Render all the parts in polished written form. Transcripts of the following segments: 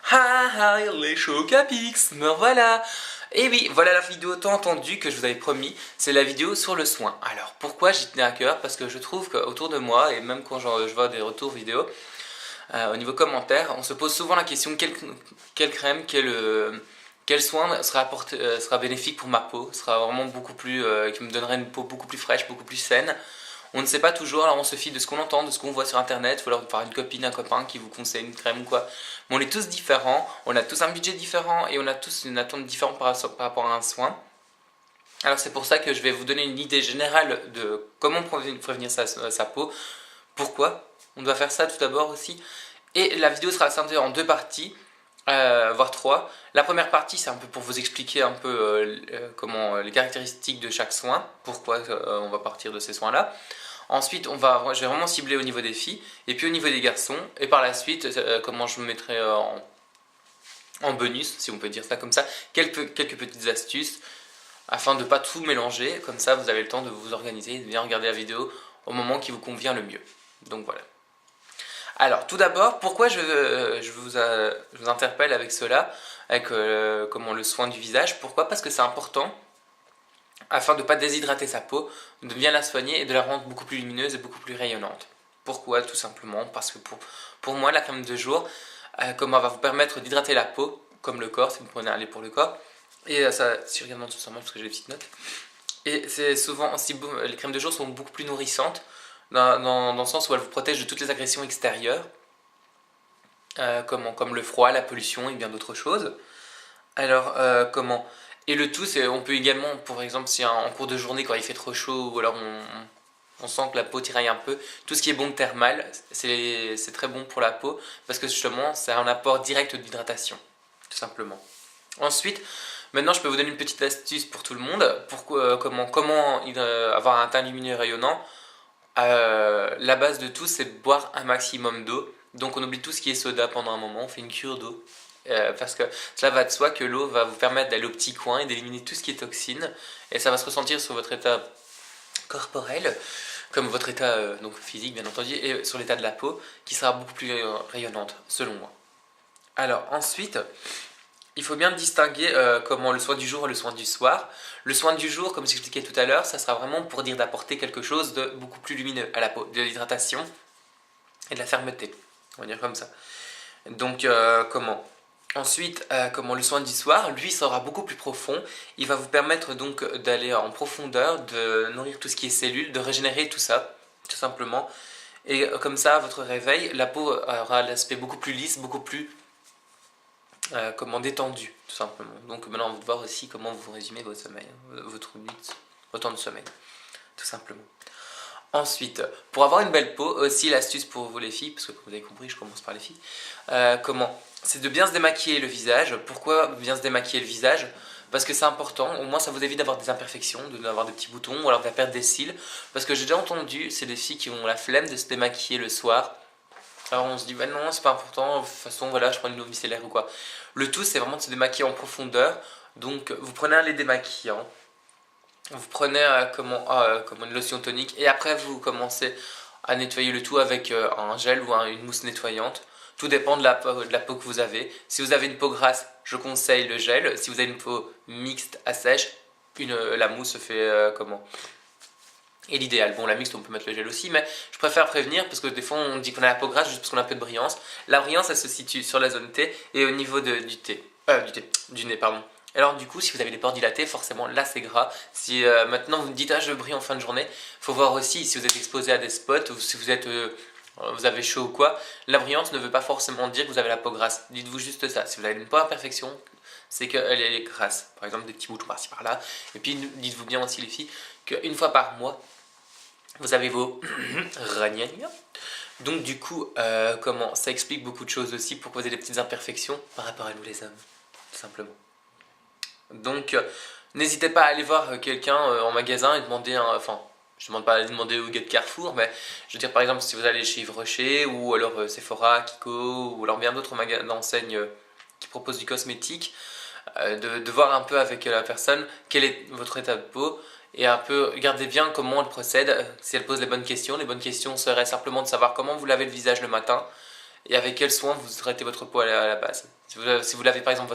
Ah ah, les Chocapix, me voilà. Et oui, voilà la vidéo tant attendue que je vous avais promis, c'est la vidéo sur le soin. Alors pourquoi j'y tenais à cœur? Parce que je trouve qu'autour de moi, et même quand je vois des retours vidéo, au niveau commentaire, on se pose souvent la question quelle crème, quel soin sera bénéfique pour ma peau, sera vraiment beaucoup plus, qui me donnerait une peau beaucoup plus fraîche, beaucoup plus saine. On ne sait pas toujours, alors on se fie de ce qu'on entend, de ce qu'on voit sur internet, ou alors par une copine, un copain qui vous conseille une crème ou quoi. Mais on est tous différents, on a tous un budget différent et on a tous une attente différente par rapport à un soin. Alors c'est pour ça que je vais vous donner une idée générale de comment prévenir sa peau, pourquoi on doit faire ça tout d'abord aussi. Et la vidéo sera scindée en deux parties, voire trois. La première partie c'est un peu pour vous expliquer un peu comment les caractéristiques de chaque soin, pourquoi on va partir de ces soins là. Ensuite, je vais vraiment cibler au niveau des filles, et puis au niveau des garçons, et par la suite, comment je me mettrai en bonus, si on peut dire ça comme ça, quelques petites astuces, afin de ne pas tout mélanger, comme ça vous avez le temps de vous organiser et de bien regarder la vidéo au moment qui vous convient le mieux. Donc voilà. Alors, tout d'abord, pourquoi je vous interpelle avec cela, avec comment le soin du visage? Pourquoi? Parce que c'est important afin de ne pas déshydrater sa peau, de bien la soigner et de la rendre beaucoup plus lumineuse et beaucoup plus rayonnante. Pourquoi? Tout simplement parce que pour moi, la crème de jour, comment va vous permettre d'hydrater la peau, comme le corps, si vous prenez aller pour le corps. Et ça, si je regarde en dessous, ça marche parce que j'ai des petites notes. Et c'est souvent aussi, les crèmes de jour sont beaucoup plus nourrissantes, dans le sens où elles vous protègent de toutes les agressions extérieures, comme le froid, la pollution et bien d'autres choses. Alors, comment? Et le tout, c'est on peut également, par exemple, si en cours de journée, quand il fait trop chaud, ou alors on sent que la peau tiraille un peu, tout ce qui est bombe thermale, c'est très bon pour la peau, parce que justement, c'est un apport direct d'hydratation, tout simplement. Ensuite, maintenant, je peux vous donner une petite astuce pour tout le monde, comment avoir un teint lumineux et rayonnant. La base de tout, c'est de boire un maximum d'eau. Donc on oublie tout ce qui est soda pendant un moment, on fait une cure d'eau. Parce que cela va de soi que l'eau va vous permettre d'aller au petit coin et d'éliminer tout ce qui est toxine. Et ça va se ressentir sur votre état corporel, comme votre état donc physique bien entendu, et sur l'état de la peau, qui sera beaucoup plus rayonnante, selon moi. Alors ensuite, il faut bien distinguer comment le soin du jour et le soin du soir. Le soin du jour, comme j'expliquais tout à l'heure, ça sera vraiment pour dire d'apporter quelque chose de beaucoup plus lumineux à la peau, de l'hydratation et de la fermeté, on va dire comme ça. Donc ensuite, comment le soin du soir, lui, sera beaucoup plus profond. Il va vous permettre donc d'aller en profondeur, de nourrir tout ce qui est cellules, de régénérer tout ça, tout simplement. Et comme ça, à votre réveil, la peau aura l'aspect beaucoup plus lisse, beaucoup plus détendu, tout simplement. Donc maintenant, on va voir aussi comment vous résumez votre sommeil, votre temps de sommeil, tout simplement. Ensuite, pour avoir une belle peau, aussi l'astuce pour vous les filles, parce que comme vous avez compris, je commence par les filles, c'est de bien se démaquiller le visage. Pourquoi bien se démaquiller le visage? Parce que c'est important, au moins ça vous évite d'avoir des imperfections, d'avoir des petits boutons, ou alors de la perte des cils. Parce que j'ai déjà entendu, c'est des filles qui ont la flemme de se démaquiller le soir. Alors on se dit, bah non, c'est pas important, de toute façon, voilà, je prends une eau micellaire ou quoi. Le tout, c'est vraiment de se démaquiller en profondeur. Donc, vous prenez un lait démaquillant, vous prenez comme une lotion tonique, et après, vous commencez à nettoyer le tout avec un gel ou une mousse nettoyante. Tout dépend de la peau que vous avez. Si vous avez une peau grasse, je conseille le gel. Si vous avez une peau mixte à sèche, la mousse fait et l'idéal. Bon, la mixte, on peut mettre le gel aussi, mais je préfère prévenir parce que des fois on dit qu'on a la peau grasse juste parce qu'on a un peu de brillance. La brillance, elle se situe sur la zone T et au niveau du nez, pardon. Alors du coup, si vous avez les pores dilatés, forcément là c'est gras. Si maintenant vous me dites ah je brille en fin de journée, faut voir aussi si vous êtes exposé à des spots ou si vous avez chaud ou quoi. La brillance ne veut pas forcément dire que vous avez la peau grasse. Dites-vous juste ça. Si vous avez une peau imperfection, c'est qu'elle est grasse. Par exemple des petits boutons par-ci par-là. Et puis dites-vous bien aussi les filles qu'une fois par mois vous avez vos ragnagnas. Donc du coup, ça explique beaucoup de choses aussi, pourquoi vous avez des petites imperfections par rapport à nous les hommes, tout simplement. Donc n'hésitez pas à aller voir quelqu'un en magasin et demander je ne demande pas à aller demander au gars de Carrefour, mais je veux dire par exemple si vous allez chez Yves Rocher ou alors Sephora, Kiko ou alors bien d'autres d'enseignes qui proposent du cosmétique, de voir un peu avec la personne quel est votre état de peau et un peu regardez bien comment elle procède, si elle pose les bonnes questions. Les bonnes questions seraient simplement de savoir comment vous lavez le visage le matin et avec quel soin vous traitez votre peau à la base. Si vous lavez par exemple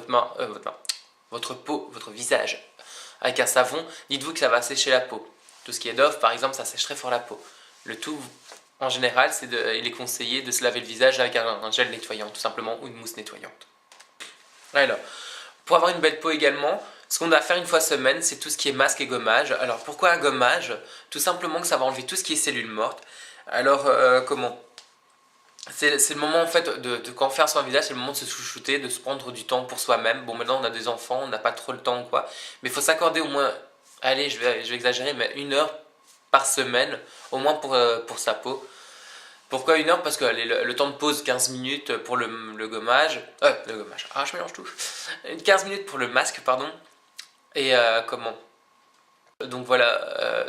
votre peau, votre visage avec un savon, dites-vous que ça va sécher la peau. Tout ce qui est Dove par exemple, ça sèche très fort la peau. Le tout, en général, il est conseillé de se laver le visage avec un gel nettoyant tout simplement, ou une mousse nettoyante. Alors, pour avoir une belle peau également, ce qu'on doit faire une fois semaine, c'est tout ce qui est masque et gommage. Alors pourquoi un gommage? Tout simplement que ça va enlever tout ce qui est cellules mortes. Alors comment? C'est le moment en fait quand faire son visage, c'est le moment de se chouchouter, de se prendre du temps pour soi-même. Bon, maintenant on a des enfants, on n'a pas trop le temps ou quoi, mais il faut s'accorder au moins, allez, je vais exagérer, mais 1 heure par semaine, au moins pour sa peau. Pourquoi 1 heure? Parce que allez, le temps de pause 15 minutes pour le gommage. Le gommage. Ah, je mélange tout. 15 minutes pour le masque, pardon. Et comment? Donc voilà,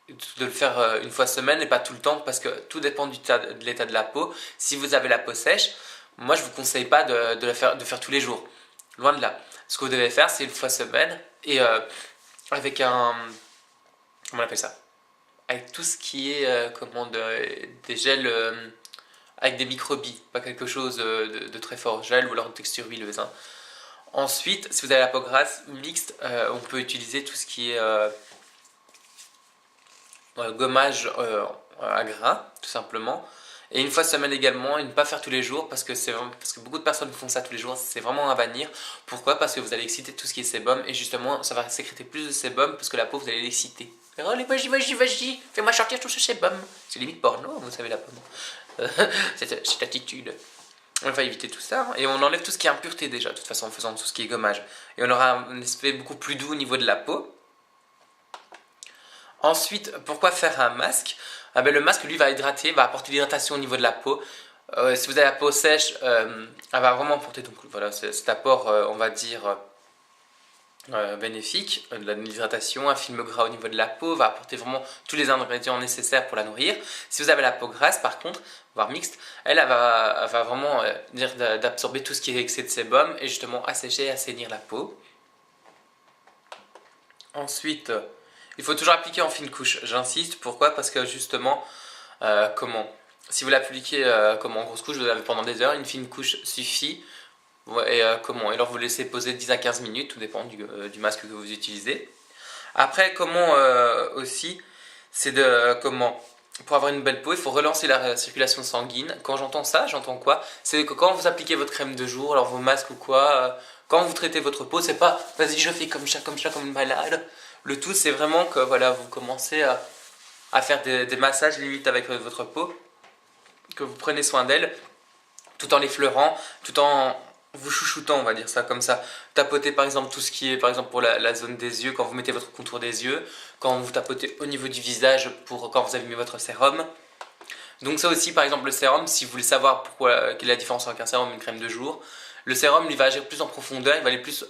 de le faire une fois semaine et pas tout le temps parce que tout dépend de l'état de la peau. Si vous avez la peau sèche, moi je vous conseille pas de faire tous les jours. Loin de là. Ce que vous devez faire, c'est une fois semaine et avec un. Comment on appelle ça? Avec tout ce qui est des gels avec des microbilles, pas quelque chose de très fort, gel ou alors de texture huileuse. Hein. Ensuite, si vous avez la peau grasse mixte, on peut utiliser tout ce qui est gommage à grains, tout simplement. Et une fois semaine également, et ne pas faire tous les jours parce que beaucoup de personnes font ça tous les jours, c'est vraiment à bannir. Pourquoi? Parce que vous allez exciter tout ce qui est sébum et justement ça va sécréter plus de sébum parce que la peau vous allez l'exciter. Oh allez, vas-y, fais-moi sortir tout ce sébum. C'est limite porno, vous savez la peau. Cette attitude. On va éviter tout ça et on enlève tout ce qui est impureté déjà, de toute façon en faisant tout ce qui est gommage. Et on aura un aspect beaucoup plus doux au niveau de la peau. Ensuite, pourquoi faire un masque? Ah ben, le masque lui va hydrater, va apporter l'hydratation au niveau de la peau. Si vous avez la peau sèche, elle va vraiment apporter donc, voilà, cet apport, on va dire, bénéfique, de l'hydratation, un film gras au niveau de la peau, va apporter vraiment tous les ingrédients nécessaires pour la nourrir. Si vous avez la peau grasse par contre, voire mixte, elle va vraiment dire d'absorber tout ce qui est excès de sébum et justement assécher et assainir la peau. Ensuite, il faut toujours appliquer en fine couche, j'insiste, pourquoi? Parce que justement, si vous l'appliquez en grosse couche, vous l'avez pendant des heures, une fine couche suffit. Et alors vous laissez poser 10 à 15 minutes, tout dépend du masque que vous utilisez. Après, aussi, c'est pour avoir une belle peau, il faut relancer la circulation sanguine. Quand j'entends ça, j'entends quoi? C'est que quand vous appliquez votre crème de jour, alors vos masques ou quoi, quand vous traitez votre peau, c'est pas vas-y je fais comme ça, comme une malade. Le tout c'est vraiment que voilà, vous commencez à faire des massages limite avec votre peau, que vous prenez soin d'elle, tout en l'effleurant, tout en vous chouchoutant, on va dire ça comme ça. Tapotez par exemple tout ce qui est par exemple pour la zone des yeux, quand vous mettez votre contour des yeux, quand vous tapotez au niveau du visage quand vous avez mis votre sérum. Donc ça aussi par exemple le sérum, si vous voulez savoir quelle est la différence entre un sérum et une crème de jour, le sérum il va agir plus en profondeur, il va aller plus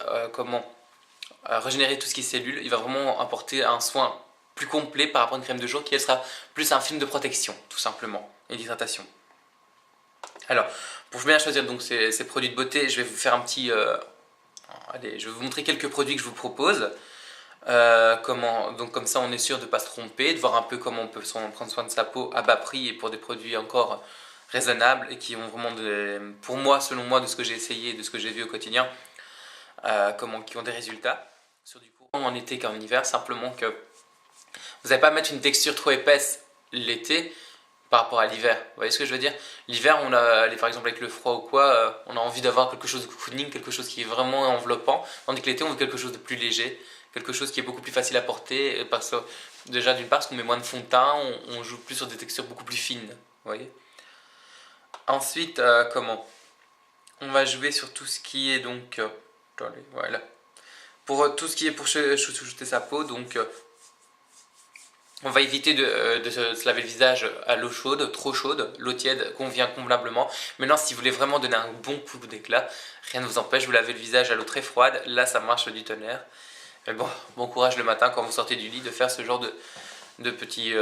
régénérer tout ce qui est cellules, il va vraiment apporter un soin plus complet par rapport à une crème de jour qui elle sera plus un film de protection tout simplement et d'hydratation. Alors, pour bien choisir donc ces produits de beauté, je vais vous faire un petit... allez, je vais vous montrer quelques produits que je vous propose. Donc comme ça on est sûr de ne pas se tromper, de voir un peu comment on peut prendre soin de sa peau à bas prix et pour des produits encore raisonnables et qui ont vraiment, pour moi, selon moi, de ce que j'ai essayé, de ce que j'ai vu au quotidien, qui ont des résultats. Sur du courant en été qu'en hiver, simplement que vous n'allez pas mettre une texture trop épaisse l'été, par rapport à l'hiver. Vous voyez ce que je veux dire? L'hiver, par exemple avec le froid ou quoi, on a envie d'avoir quelque chose de cocooning, quelque chose qui est vraiment enveloppant, tandis que l'été, on veut quelque chose de plus léger, quelque chose qui est beaucoup plus facile à porter, parce que déjà d'une part, parce qu'on met moins de fond de teint, on joue plus sur des textures beaucoup plus fines. Vous voyez? Ensuite, on va jouer sur tout ce qui est donc... attendez, voilà. Pour tout ce qui est pour chouchouter sa peau, donc... on va éviter de se laver le visage à l'eau chaude, trop chaude. L'eau tiède convient convenablement. Maintenant, si vous voulez vraiment donner un bon coup d'éclat, rien ne vous empêche de vous laver le visage à l'eau très froide. Là, ça marche du tonnerre. Mais bon courage le matin quand vous sortez du lit de faire ce genre de petits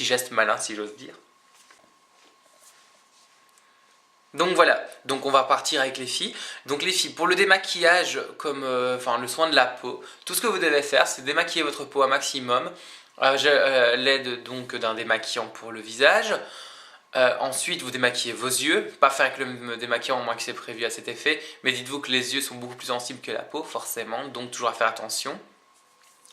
gestes malins, si j'ose dire. Donc voilà, donc on va partir avec les filles. Donc les filles, pour le démaquillage, le soin de la peau, tout ce que vous devez faire, c'est démaquiller votre peau un maximum. L'aide donc d'un démaquillant pour le visage. Ensuite, vous démaquillez vos yeux, pas faire avec le démaquillant au moins que c'est prévu à cet effet, mais dites-vous que les yeux sont beaucoup plus sensibles que la peau, forcément, donc toujours à faire attention.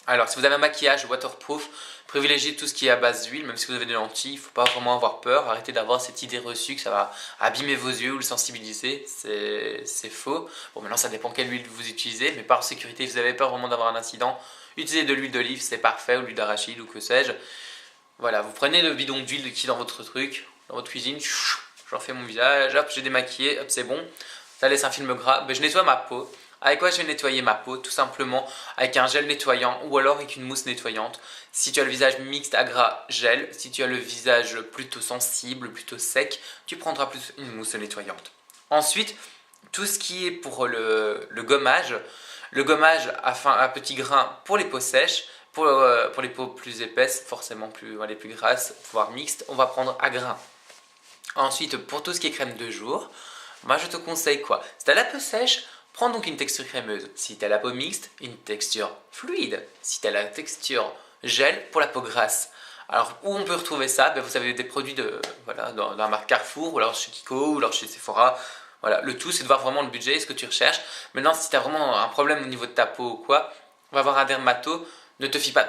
Alors, si vous avez un maquillage waterproof, privilégiez tout ce qui est à base d'huile, même si vous avez des lentilles, il ne faut pas vraiment avoir peur, arrêtez d'avoir cette idée reçue que ça va abîmer vos yeux ou le sensibiliser, c'est faux. Bon, maintenant ça dépend quelle huile vous utilisez, mais par sécurité, si vous avez peur vraiment d'avoir un incident, utilisez de l'huile d'olive, c'est parfait, ou l'huile d'arachide ou que sais-je. Voilà, vous prenez le bidon d'huile qui est dans votre truc, dans votre cuisine, je refais mon visage, hop, j'ai démaquillé, hop, c'est bon. Ça laisse un film gras, ben, je nettoie ma peau. Avec quoi je vais nettoyer ma peau? Tout simplement avec un gel nettoyant ou alors avec une mousse nettoyante. Si tu as le visage mixte à gras, gel. Si tu as le visage plutôt sensible, plutôt sec, tu prendras plus une mousse nettoyante. Ensuite, tout ce qui est pour le gommage. Le gommage à petits grains pour les peaux sèches. Pour les peaux plus épaisses, forcément les plus grasses, voire mixtes, on va prendre à grains. Ensuite, pour tout ce qui est crème de jour, moi je te conseille quoi? Si tu as la peau sèche, prends donc une texture crémeuse. Si tu as la peau mixte, une texture fluide. Si tu as la texture gel pour la peau grasse. Alors, où on peut retrouver ça? Ben, vous avez des produits dans la marque Carrefour, ou alors chez Kiko, ou alors chez Sephora. Voilà, le tout c'est de voir vraiment le budget, ce que tu recherches. Maintenant, si tu as vraiment un problème au niveau de ta peau ou quoi, on va voir un dermato. Ne te fie pas.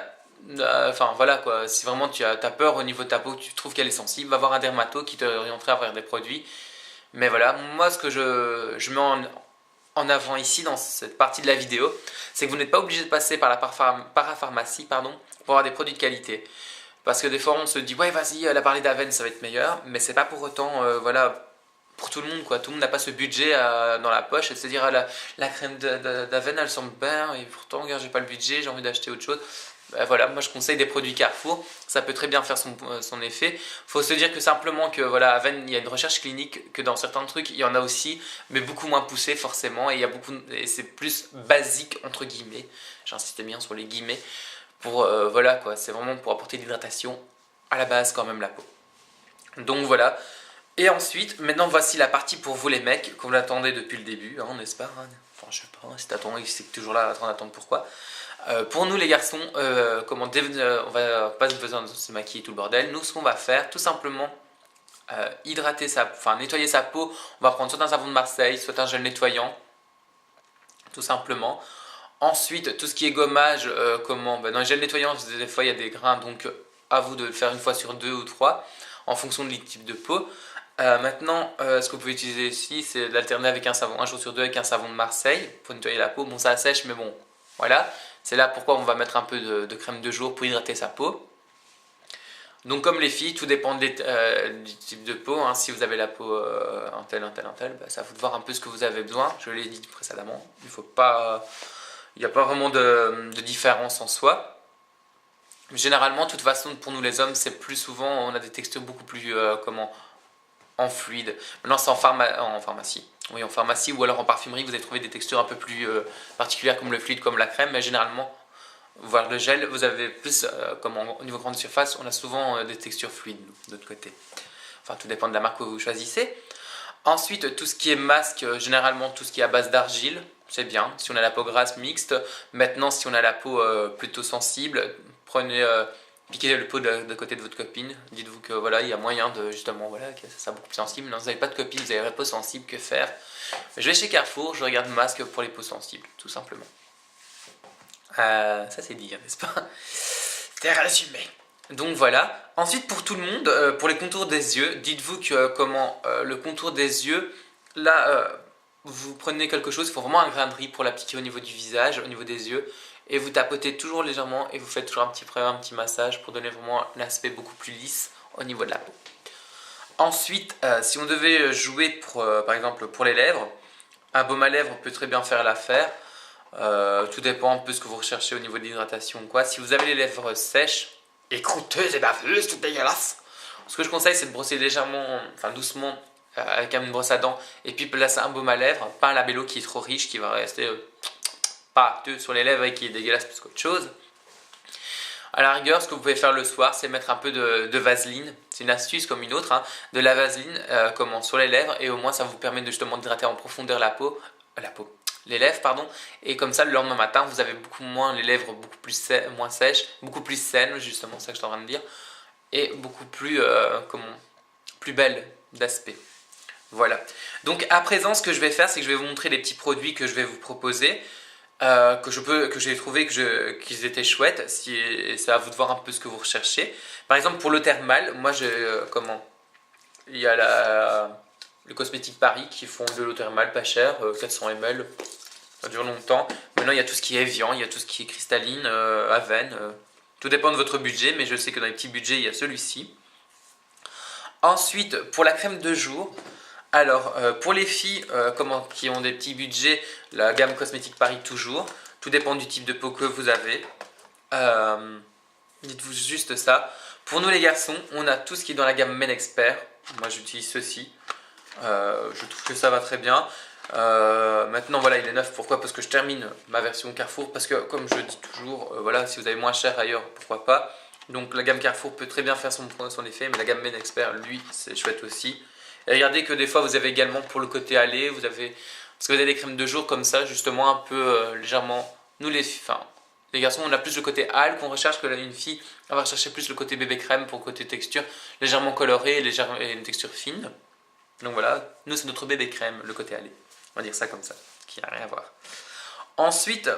Enfin voilà quoi, si vraiment tu as peur au niveau de ta peau, que tu trouves qu'elle est sensible, va voir un dermato qui te orientera vers des produits. Mais voilà, moi ce que je mets en avant ici dans cette partie de la vidéo, c'est que vous n'êtes pas obligé de passer par la parapharmacie pour avoir des produits de qualité. Parce que des fois on se dit ouais vas-y, elle a parlé d'Aven, ça va être meilleur, mais c'est pas pour autant voilà pour tout le monde quoi. Tout le monde n'a pas ce budget dans la poche et de se dire ah, la crème d'Aven elle semble bien et pourtant regarde j'ai pas le budget, j'ai envie d'acheter autre chose. Ben voilà, moi je conseille des produits Carrefour, ça peut très bien faire son effet. Faut se dire que simplement que voilà, Aven, il y a une recherche clinique, que dans certains trucs il y en a aussi, mais beaucoup moins poussé forcément, et c'est plus basique entre guillemets. J'insiste bien sur les guillemets pour voilà quoi, c'est vraiment pour apporter de l'hydratation à la base quand même la peau. Donc voilà. Et ensuite, maintenant voici la partie pour vous les mecs, que vous l'attendez depuis le début, hein, n'est-ce pas? Enfin je sais pas, si t'attends, c'est que toujours là, attendre pourquoi. Pour nous les garçons, on va pas besoin de se maquiller tout le bordel. Nous ce qu'on va faire, tout simplement, nettoyer sa peau. On va prendre soit un savon de Marseille, soit un gel nettoyant, tout simplement. Ensuite, tout ce qui est gommage, dans les gels nettoyants, des fois il y a des grains, donc à vous de le faire une fois sur deux ou trois, en fonction du type de peau. Maintenant, ce que vous pouvez utiliser ici, c'est d'alterner avec un jour sur deux avec un savon de Marseille pour nettoyer la peau. Bon, ça sèche, mais bon, voilà. C'est là pourquoi on va mettre un peu de crème de jour pour hydrater sa peau. Donc comme les filles, tout dépend du type de peau. Hein. Si vous avez la peau un tel, bah, ça vous de voir un peu ce que vous avez besoin. Je l'ai dit précédemment. Il n'y a pas vraiment de différence en soi. Généralement, de toute façon, pour nous les hommes, c'est plus souvent, on a des textures beaucoup plus en fluide. Maintenant, c'est en pharmacie. Oui, en pharmacie ou alors en parfumerie, vous allez trouver des textures un peu plus particulières comme le fluide, comme la crème, mais généralement, voire le gel, vous avez plus, au niveau grande surface, on a souvent des textures fluides de l'autre côté. Enfin, tout dépend de la marque que vous choisissez. Ensuite, tout ce qui est masque, généralement tout ce qui est à base d'argile, c'est bien. Si on a la peau grasse mixte, maintenant si on a la peau plutôt sensible, piquez le pot de côté de votre copine. Dites-vous que voilà, il y a moyen de justement voilà, que ça soit beaucoup plus sensible. Non, vous n'avez pas de copine, vous avez la peau sensible, que faire? Je vais chez Carrefour, je regarde masque pour les peaux sensibles, tout simplement. Ça c'est dit, hein, n'est-ce pas? C'est résumé. Donc voilà. Ensuite pour tout le monde, pour les contours des yeux, dites-vous que le contour des yeux, là vous prenez quelque chose, il faut vraiment un grain de riz pour l'appliquer au niveau du visage, au niveau des yeux, et vous tapotez toujours légèrement et vous faites toujours un petit massage pour donner vraiment un aspect beaucoup plus lisse au niveau de la peau. Ensuite, si on devait jouer par exemple pour les lèvres, un baume à lèvres peut très bien faire l'affaire. Tout dépend un peu de ce que vous recherchez au niveau de l'hydratation ou quoi. Si vous avez les lèvres sèches et croûteuses et baveuses, tout dégueulasse, ce que je conseille c'est de brosser légèrement, enfin doucement avec une brosse à dents et puis placer un baume à lèvres, pas un labello qui est trop riche qui va rester pâteux sur les lèvres et qui est dégueulasse plus qu'autre chose. À la rigueur, ce que vous pouvez faire le soir, c'est mettre un peu de vaseline. C'est une astuce comme une autre, hein, de la vaseline sur les lèvres et au moins ça vous permet de justement d'hydrater en profondeur les lèvres, pardon, et comme ça le lendemain matin vous avez beaucoup moins les lèvres moins sèches, beaucoup plus saines, justement, c'est ça que je suis en train de dire, et beaucoup plus plus belle d'aspect. Voilà. Donc à présent, ce que je vais faire, c'est que je vais vous montrer les petits produits que je vais vous proposer, que j'ai trouvé qu'ils étaient chouettes. C'est à vous de voir un peu ce que vous recherchez. Par exemple, pour l'eau thermale, moi il y a le Cosmétique Paris qui font de l'eau thermale pas chère, 400 ml, ça dure longtemps. Maintenant, il y a tout ce qui est Evian, il y a tout ce qui est cristalline, Aven. Tout dépend de votre budget, mais je sais que dans les petits budgets, il y a celui-ci. Ensuite, pour la crème de jour, alors pour les filles qui ont des petits budgets, la gamme Cosmétique Paris toujours. Tout dépend du type de peau que vous avez. Dites-vous juste ça. Pour nous les garçons, on a tout ce qui est dans la gamme Men Expert. Moi j'utilise ceci. Je trouve que ça va très bien. Maintenant voilà, il est neuf. Pourquoi? Parce que je termine ma version Carrefour. Parce que comme je dis toujours, voilà, si vous avez moins cher ailleurs, pourquoi pas. Donc la gamme Carrefour peut très bien faire son effet, mais la gamme Men Expert, lui, c'est chouette aussi. Et regardez que des fois vous avez également pour le côté allé, parce que vous avez des crèmes de jour comme ça, justement un peu légèrement. Nous les garçons, on a plus le côté hâle qu'on recherche que une fille. On va rechercher plus le côté bébé crème pour le côté texture, légèrement coloré et une texture fine. Donc voilà, nous c'est notre bébé crème, le côté allé. On va dire ça comme ça, qui n'a rien à voir. Ensuite,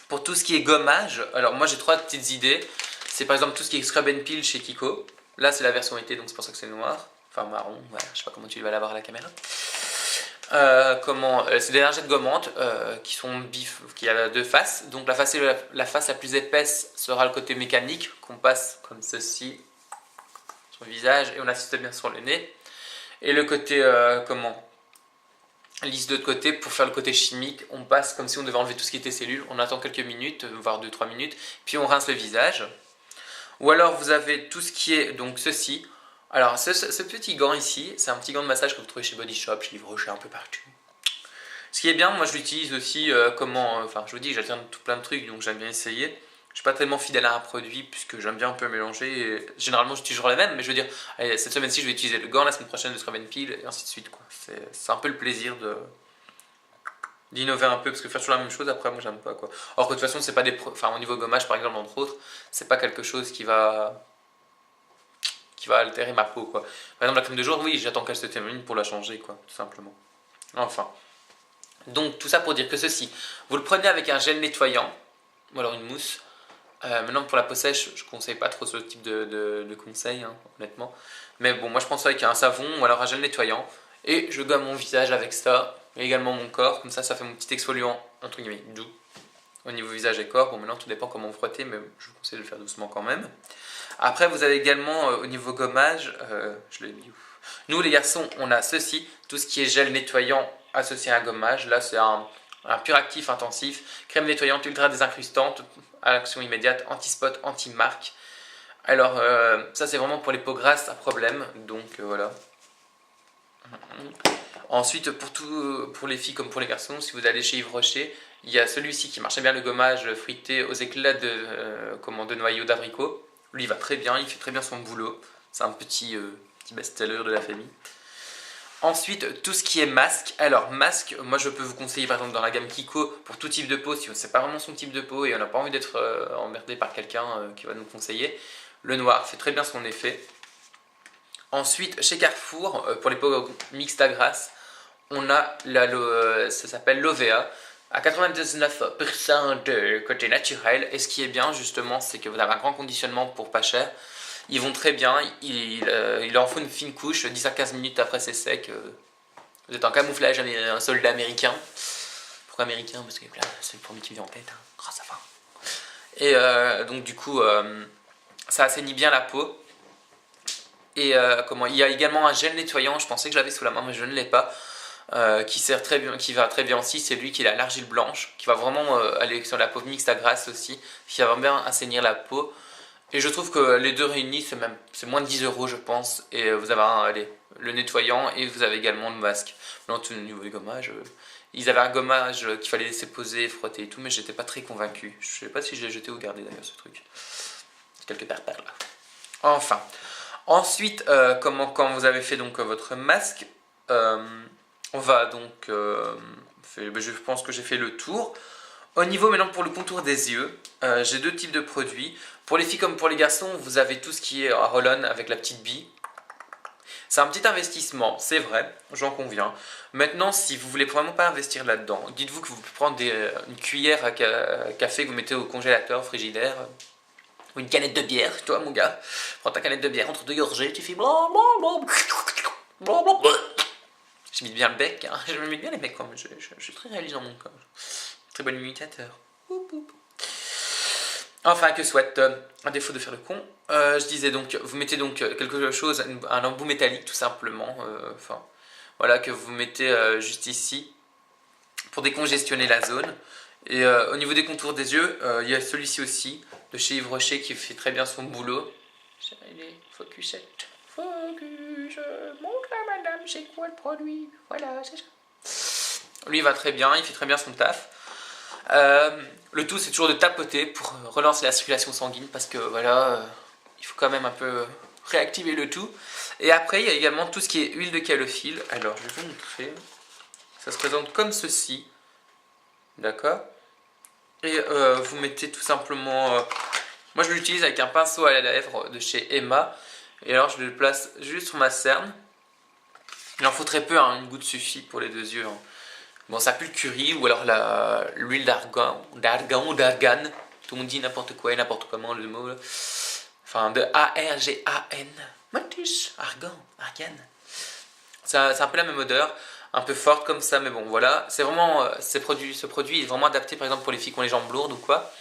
pour tout ce qui est gommage, alors moi j'ai 3 petites idées. C'est par exemple tout ce qui est Scrub and Peel chez Kiko. Là c'est la version été, donc c'est pour ça que c'est noir. Enfin marron, voilà, je sais pas comment tu vas l'avoir à la caméra. C'est des lingettes gommantes qui a 2 faces. Donc la face la plus épaisse sera le côté mécanique qu'on passe comme ceci sur le visage et on assiste bien sur le nez. Et le côté lisse de l'autre côté, pour faire le côté chimique, on passe comme si on devait enlever tout ce qui était cellules. On attend quelques minutes, voire 2-3 minutes, puis on rince le visage. Ou alors vous avez tout ce qui est donc ceci. Alors ce petit gant ici, c'est un petit gant de massage que vous trouvez chez Body Shop, chez Yves Rocher, un peu partout. Ce qui est bien, moi je l'utilise aussi je vous dis, j'alterne tout plein de trucs, donc j'aime bien essayer. Je suis pas tellement fidèle à un produit puisque j'aime bien un peu mélanger. Et généralement j'utilise toujours les mêmes, mais je veux dire, allez, cette semaine-ci je vais utiliser le gant, la semaine prochaine le Scrub and Peel et ainsi de suite. C'est un peu le plaisir d'innover un peu, parce que faire toujours la même chose, après moi j'aime pas quoi. Or que de toute façon c'est pas au niveau gommage par exemple entre autres, c'est pas quelque chose qui va altérer ma peau quoi. Par exemple la crème de jour, oui j'attends qu'elle se termine pour la changer quoi, tout simplement. Enfin. Donc tout ça pour dire que ceci, vous le prenez avec un gel nettoyant, ou alors une mousse. Maintenant pour la peau sèche, je conseille pas trop ce type de conseils hein, honnêtement. Mais bon moi je prends ça avec un savon ou alors un gel nettoyant. Et je gomme mon visage avec ça, et également mon corps, comme ça fait mon petit exfoliant entre guillemets doux. Au niveau visage et corps, bon maintenant tout dépend comment vous frottez, mais je vous conseille de le faire doucement quand même. Après vous avez également au niveau gommage, je l'ai mis où? Nous les garçons on a ceci, tout ce qui est gel nettoyant associé à un gommage. Là c'est un pur actif intensif, crème nettoyante ultra désincrustante, à action immédiate, anti-spot, anti-marque. Alors ça c'est vraiment pour les peaux grasses à problème, donc voilà. Ensuite pour les filles comme pour les garçons, si vous allez chez Yves Rocher, il y a celui-ci qui marchait bien, le gommage fruité aux éclats de noyaux d'abricot. Lui il va très bien, il fait très bien son boulot. C'est un petit best-seller de la famille. Ensuite, tout ce qui est masque. Alors, masque, moi je peux vous conseiller par exemple dans la gamme Kiko pour tout type de peau, si c'est pas vraiment son type de peau et on n'a pas envie d'être emmerdé par quelqu'un qui va nous conseiller. Le noir fait très bien son effet. Ensuite, chez Carrefour, pour les peaux mixtes à grasse, on a ça s'appelle l'OVA à 99% de côté naturel. Et ce qui est bien justement, c'est que vous avez un grand conditionnement pour pas cher. Ils vont très bien, il en faut une fine couche, 10 à 15 minutes après c'est sec. Vous êtes en camouflage, un soldat américain. Pourquoi américain? Parce que voilà, c'est le premier qui vient en tête, hein, grâce à ça. Et donc du coup, ça assainit bien la peau. Et il y a également un gel nettoyant, je pensais que je l'avais sous la main mais je ne l'ai pas. Qui va très bien aussi, c'est lui qui est l'argile blanche, qui va vraiment aller sur la peau mixte à grasse aussi, qui va bien assainir la peau. Et je trouve que les deux réunis, c'est moins de 10 € je pense. Et vous avez le nettoyant et vous avez également le masque. Maintenant, au niveau des gommages, ils avaient un gommage qu'il fallait laisser poser, frotter et tout, mais j'étais pas très convaincu. Je sais pas si je l'ai jeté ou gardé d'ailleurs ce truc. Quelque part par là. Enfin. Ensuite, quand vous avez fait donc votre masque, on va donc... je pense que j'ai fait le tour. Au niveau maintenant pour le contour des yeux, j'ai 2 types de produits. Pour les filles comme pour les garçons, vous avez tout ce qui est roll-on avec la petite bille. C'est un petit investissement, c'est vrai, j'en conviens. Maintenant, si vous voulez vraiment pas investir là-dedans, dites-vous que vous pouvez prendre une cuillère à café que vous mettez au congélateur, au frigidaire, ou une canette de bière, toi mon gars. Prends ta canette de bière entre deux gorgées, tu fais blablabla. J'imite bien le bec, hein. Je m'imite bien les mecs, quoi. Je suis très réaliste dans mon corps. Très bon imitateur. Enfin, que soit, à défaut de faire le con, je disais donc, vous mettez donc quelque chose, un embout métallique tout simplement, enfin, voilà, que vous mettez juste ici, pour décongestionner la zone. Et au niveau des contours des yeux, il y a celui-ci aussi, de chez Yves Rocher, qui fait très bien son boulot. Focusette. Focus, montre à madame, c'est quoi le produit? Voilà, c'est ça. Lui, il va très bien, il fait très bien son taf. Le tout, c'est toujours de tapoter pour relancer la circulation sanguine, parce que voilà, il faut quand même un peu réactiver le tout. Et après, il y a également tout ce qui est huile de calophylle. Alors, je vais vous montrer. Ça se présente comme ceci. D'accord? Et vous mettez tout simplement... moi, je l'utilise avec un pinceau à la lèvre de chez Emma. Et alors, je le place juste sur ma cerne. Il en faut très peu, hein, une goutte suffit pour les deux yeux. Hein. Bon, ça pue le curry ou alors l'huile d'argan ou d'argan. Tout le monde dit n'importe quoi et n'importe comment le mot. Là. Enfin, de A-R-G-A-N. Motus, argan. C'est un peu la même odeur, un peu forte comme ça, mais bon, voilà. C'est vraiment, ce produit est vraiment adapté, par exemple, pour les filles qui ont les jambes lourdes ou quoi.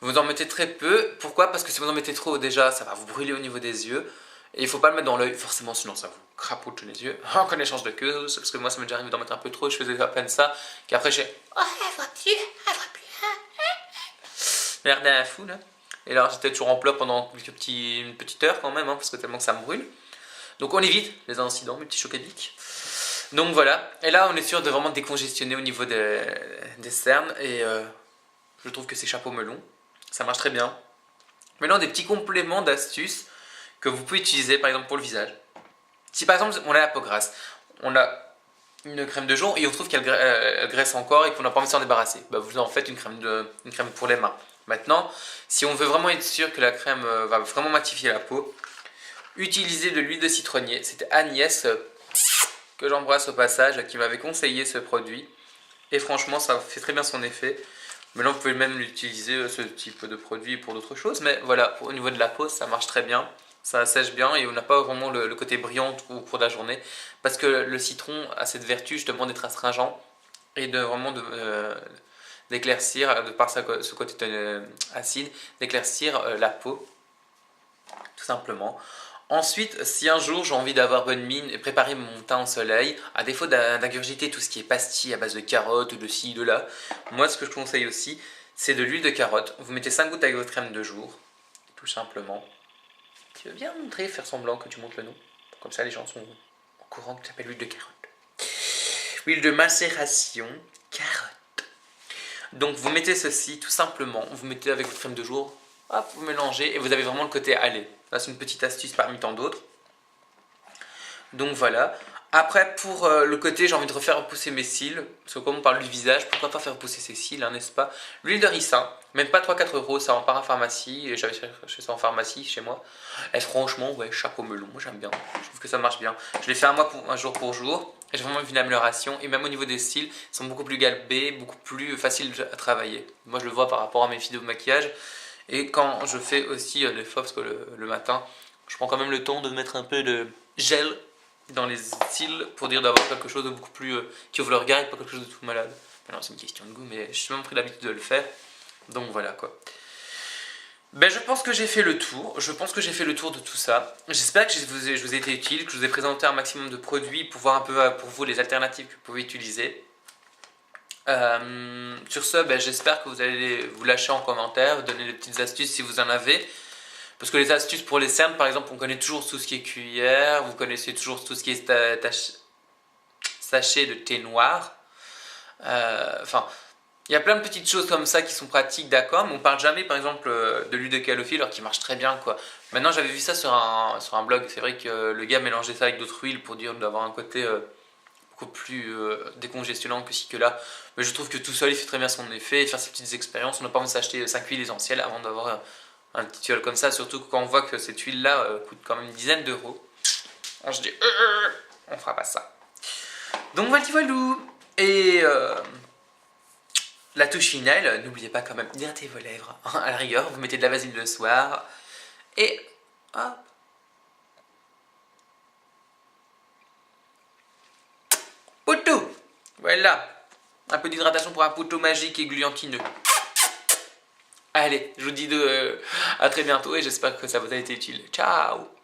Vous en mettez très peu. Pourquoi? Parce que si vous en mettez trop, déjà, ça va vous brûler au niveau des yeux. Et il ne faut pas le mettre dans l'œil, forcément, sinon ça vous crapoute les yeux. En connaissance de cause, parce que moi, ça m'est déjà arrivé d'en mettre un peu trop, je faisais à peine ça. Qu'après, j'ai... Oh, elle voit plus, elle voit plus. L'air d'un fou, là. Et alors, j'étais toujours en pleurs pendant une petite heure quand même, hein, parce que tellement que ça me brûle. Donc, on évite les incidents, mes petits chocs à pic. Donc, voilà. Et là, on est sûr de vraiment décongestionner au niveau des cernes. Et je trouve que c'est chapeau melon. Ça marche très bien. Maintenant, des petits compléments d'astuces que vous pouvez utiliser par exemple pour le visage. Si par exemple on a la peau grasse, on a une crème de jour et on trouve qu'elle graisse encore et qu'on n'a pas envie de s'en débarrasser, bah vous en faites une crème pour les mains. Maintenant, si on veut vraiment être sûr que la crème va vraiment matifier la peau, utilisez de l'huile de citronnier. C'était Agnès, que j'embrasse au passage, qui m'avait conseillé ce produit. Et franchement, ça fait très bien son effet. Maintenant, vous pouvez même l'utiliser, ce type de produit, pour d'autres choses. Mais voilà, au niveau de la peau, ça marche très bien. Ça sèche bien et on n'a pas vraiment le côté brillant au cours de la journée. Parce que le citron a cette vertu justement d'être astringent et de vraiment d'éclaircir, de par ce côté acide, d'éclaircir la peau, tout simplement. Ensuite, si un jour j'ai envie d'avoir bonne mine et préparer mon teint au soleil, à défaut d'ingurgiter tout ce qui est pastilles à base de carottes ou de ci, de là, moi ce que je conseille aussi, c'est de l'huile de carotte. Vous mettez 5 gouttes avec votre crème de jour, tout simplement. Tu veux bien montrer, faire semblant que tu montres le nom? Comme ça les gens sont au courant que tu s'appelle l'huile de carotte. Huile de macération, carotte. Donc vous mettez ceci tout simplement, vous mettez avec votre crème de jour, hop, vous mélangez et vous avez vraiment le côté allé. Là c'est une petite astuce parmi tant d'autres. Donc voilà. Après pour le côté, j'ai envie de refaire repousser mes cils. Parce que comme on parle du visage, pourquoi pas faire repousser ses cils, hein, n'est-ce pas? L'huile de ricin, même pas 3-4 euros, ça en parapharmacie. Et j'avais cherché ça en pharmacie chez moi. Et franchement, ouais, chapeau melon, moi j'aime bien. Je trouve que ça marche bien. Je l'ai fait un jour pour jour. Et j'ai vraiment vu une amélioration. Et même au niveau des cils, ils sont beaucoup plus galbés, beaucoup plus faciles à travailler. Moi je le vois par rapport à mes vidéos de maquillage. Et quand je fais aussi l'effort, parce que le matin, je prends quand même le temps de mettre un peu de gel dans les cils pour dire d'avoir quelque chose de beaucoup plus qui ouvre le regard et pas quelque chose de tout malade. Alors c'est une question de goût, mais je suis même pris l'habitude de le faire. Donc voilà quoi. Ben, je pense que j'ai fait le tour. Je pense que j'ai fait le tour de tout ça. J'espère que je vous ai été utile, que je vous ai présenté un maximum de produits pour voir un peu pour vous les alternatives que vous pouvez utiliser. Sur ce, ben, j'espère que vous allez vous lâcher en commentaire, donner des petites astuces si vous en avez. Parce que les astuces pour les cernes, par exemple, on connaît toujours tout ce qui est cuillère, vous connaissez toujours tout ce qui est sachet de thé noir. Enfin, il y a plein de petites choses comme ça qui sont pratiques, d'accord, mais on parle jamais, par exemple, de l'huile de calophylle, alors qui marche très bien, quoi. Maintenant, j'avais vu ça sur un blog, c'est vrai que le gars mélangeait ça avec d'autres huiles pour dire d'avoir un côté beaucoup plus décongestionnant que ci que là. Mais je trouve que tout seul, il fait très bien son effet, et faire ses petites expériences, on n'a pas envie de s'acheter 5 huiles essentielles avant d'avoir un petit tuile comme ça, surtout quand on voit que cette huile-là coûte quand même une dizaine d'euros. On se dit, on fera pas ça. Donc voilà, voilou. Et la touche finale, n'oubliez pas quand même d'hydrater vos lèvres. À la rigueur, vous mettez de la vaseline le soir. Et hop. Poteau. Voilà. Un peu d'hydratation pour un poteau magique et gluantineux. Allez, je vous dis à très bientôt et j'espère que ça vous a été utile. Ciao.